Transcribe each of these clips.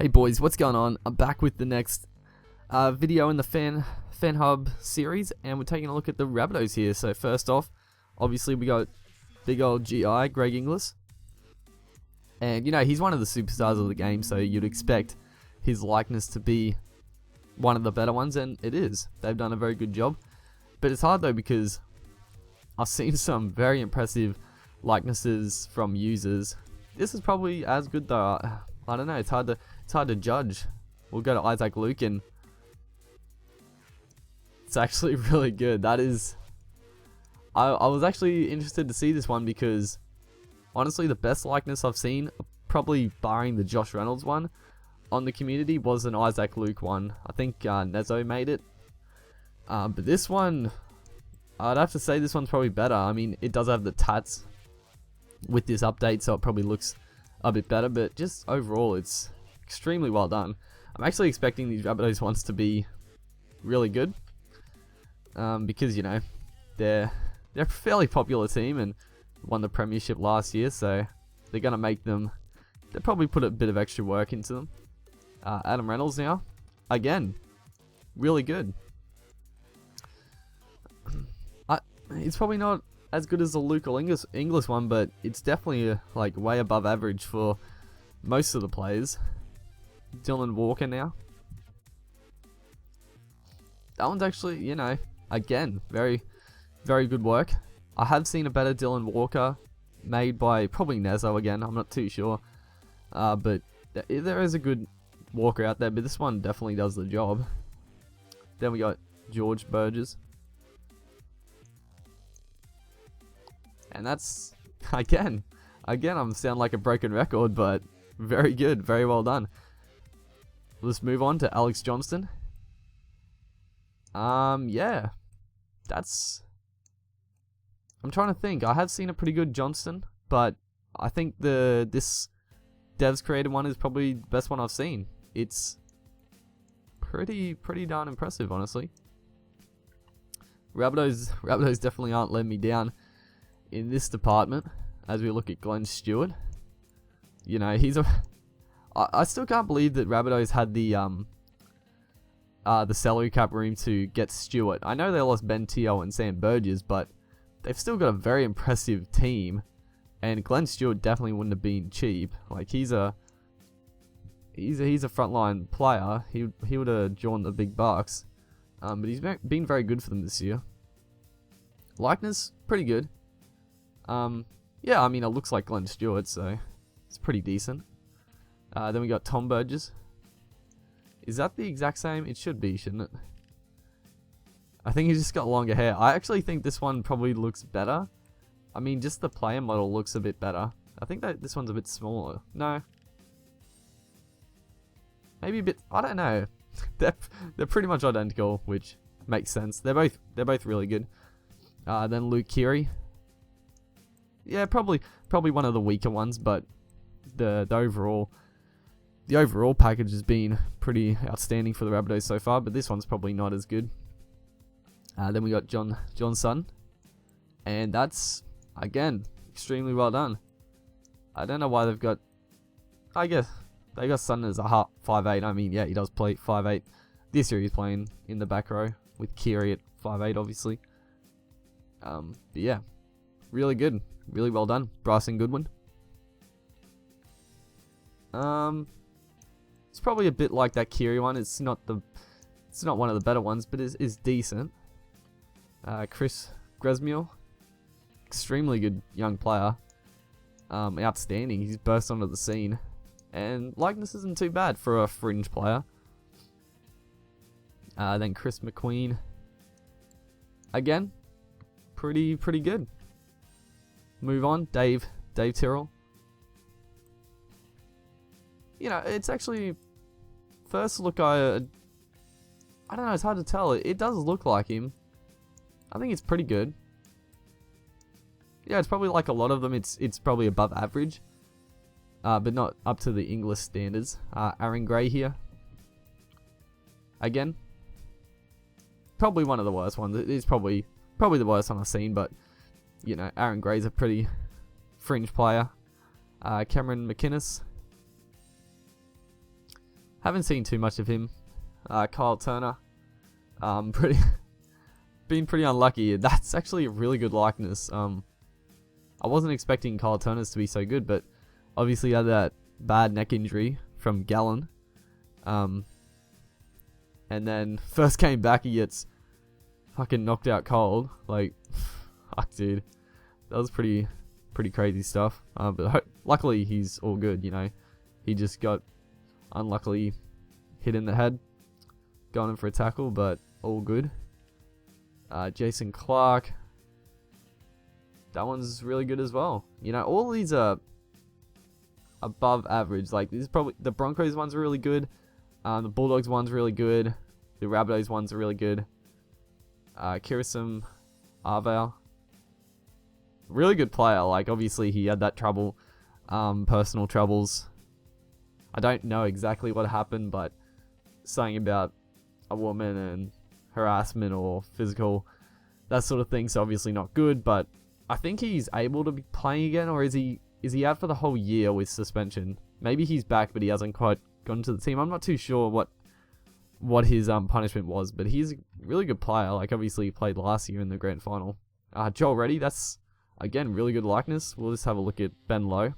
Hey boys, what's going on? I'm back with the next video in the Fan Hub series, and we're taking a look at the Rabbitohs here. So first off, obviously we got big old GI, Greg Inglis. And you know, he's one of the superstars of the game, so you'd expect his likeness to be one of the better ones, and it is. They've done a very good job. But it's hard though, because I've seen some very impressive likenesses from users. This is probably as good though. I don't know, it's hard to judge. We'll go to Isaac Luke, and it's actually really good. That is, I was actually interested to see this one, because honestly the best likeness I've seen, probably barring the Josh Reynolds one on the community, was an Isaac Luke one. I think Nezo made it, but this one, I'd have to say this one's probably better. I mean, it does have the tats with this update, so it probably looks a bit better, but just overall it's extremely well done. I'm actually expecting these Rabbitohs ones to be really good, because you know, they're a fairly popular team and won the premiership last year, so they're gonna make them, they'll probably put a bit of extra work into them. Adam Reynolds now, again, really good. It's probably not as good as the Luke or Inglis one, but it's definitely like way above average for most of the players. Dylan Walker now. That one's actually, you know, again, very, very good work. I have seen a better Dylan Walker made by probably Nezo again, I'm not too sure. But there is a good Walker out there, but this one definitely does the job. Then we got George Burgess. And that's, again, I'm sound like a broken record, but very good, very well done. Let's move on to Alex Johnston. Yeah, that's, I'm trying to think. I have seen a pretty good Johnston, but I think this Devs created one is probably the best one I've seen. It's pretty darn impressive, honestly. Rabbitohs definitely aren't letting me down in this department. As we look at Glenn Stewart, you know, I still can't believe that Rabbitohs had the salary cap room to get Stewart. I know they lost Ben Teo and Sam Burgess, but they've still got a very impressive team, and Glenn Stewart definitely wouldn't have been cheap. Like, he's a frontline player. He would have drawn the big bucks, but he's been very good for them this year. Likeness pretty good. Yeah, I mean, it looks like Glenn Stewart, so it's pretty decent. Then we got Tom Burgess. Is that the exact same? It should be, shouldn't it? I think he's just got longer hair. I actually think this one probably looks better. I mean, just the player model looks a bit better. I think that this one's a bit smaller. No. Maybe a bit, I don't know. They're pretty much identical, which makes sense. They're both really good. Then Luke Keary. Yeah, probably one of the weaker ones, but the overall package has been pretty outstanding for the Rabbitohs so far, but this one's probably not as good. Then we got John Sutton, and that's, again, extremely well done. I don't know why they've got, I guess they got Sutton as a 5'8". I mean, yeah, he does play 5'8". This year he's playing in the back row with Keary at 5'8", obviously. But yeah, really good. Really well done, Bryson Goodwin. It's probably a bit like that Keary one. It's not one of the better ones, but is decent. Chris Gresmiel, extremely good young player. Outstanding. He's burst onto the scene, and likeness isn't too bad for a fringe player. Then Chris McQueen. Again, pretty good. Move on, Dave Tyrrell. You know, it's actually, first look, I don't know, it's hard to tell. It does look like him. I think it's pretty good. Yeah, it's probably like a lot of them, it's probably above average, but not up to the English standards. Aaron Gray here. Again, probably one of the worst ones. It is probably the worst one I've seen, but you know, Aaron Gray's a pretty fringe player. Cameron McInnes. Haven't seen too much of him. Kyle Turner, pretty been pretty unlucky. That's actually a really good likeness. I wasn't expecting Kyle Turner's to be so good, but obviously he had that bad neck injury from Gallen. And then first came back, he gets fucking knocked out cold. Like, fuck, dude. That was pretty crazy stuff. But luckily he's all good, you know. He just got unluckily hit in the head, going in for a tackle, but all good. Jason Clark. That one's really good as well. You know, all these are above average. Like, this is probably the Broncos one's really good. The Bulldogs one's really good. The Rabbitohs ones are really good. Kirisum Arval, really good player. Like, obviously he had that trouble, personal troubles. I don't know exactly what happened, but something about a woman and harassment or physical, that sort of thing. So obviously not good, but I think he's able to be playing again, or is he out for the whole year with suspension? Maybe he's back, but he hasn't quite gone to the team. I'm not too sure what his punishment was, but he's a really good player. Like, obviously he played last year in the grand final. Joel Reddy, that's again really good likeness. We'll just have a look at Ben Lowe.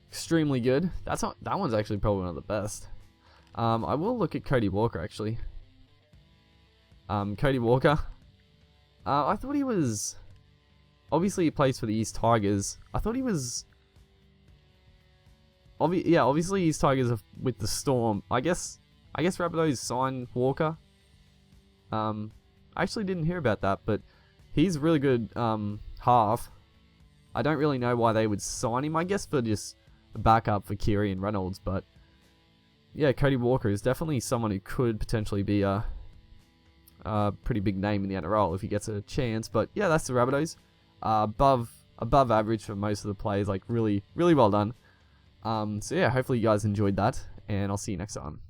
Extremely good. That one's actually probably one of the best. I will look at Cody Walker actually. Cody Walker. I thought he was. Obviously, he plays for the East Tigers. I thought he was. Obviously, East Tigers are with the Storm. I guess Rabbitohs signed Walker. I actually didn't hear about that, but he's a really good half. I don't really know why they would sign him. I guess for just a backup for Keary and Reynolds, but yeah, Cody Walker is definitely someone who could potentially be a pretty big name in the NRL if he gets a chance. But yeah, that's the Rabbitohs. Above average for most of the players. Like, really well done. So yeah, hopefully you guys enjoyed that, and I'll see you next time.